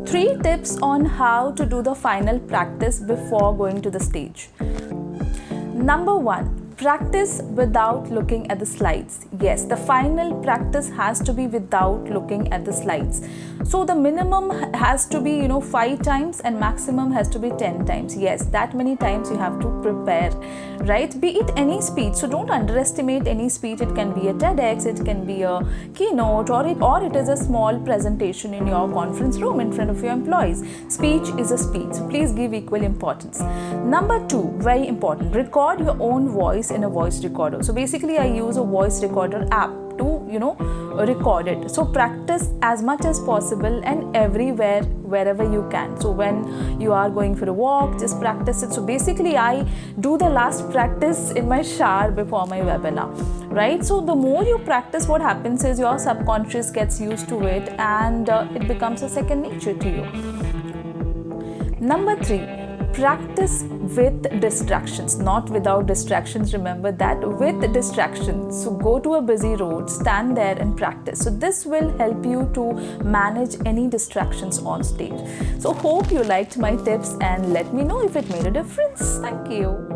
3 tips on how to do the final practice before going to the stage. Number 1. Practice without looking at the slides. Yes, the final practice has to be without looking at the slides. So the minimum has to be 5 times and maximum has to be 10 times. Yes, that many times you have to prepare, right? Be it any speech. So don't underestimate any speech. It can be a TEDx, it can be a keynote, or it is a small presentation in your conference room in front of your employees. Speech is a speech. So please give equal importance. Number 2, very important, record your own voice in a voice recorder. So basically I use a voice recorder app to record it. So practice as much as possible and everywhere, wherever you can. So when you are going for a walk, just practice it. So basically I do the last practice in my shower before my webinar, right? So the more you practice, what happens is your subconscious gets used to it and it becomes a second nature to you. Number 3, practice with distractions, not without distractions. Remember that, with distractions. So go to a busy road, stand there and practice. So this will help you to manage any distractions on stage. So hope you liked my tips and let me know if it made a difference. Thank you.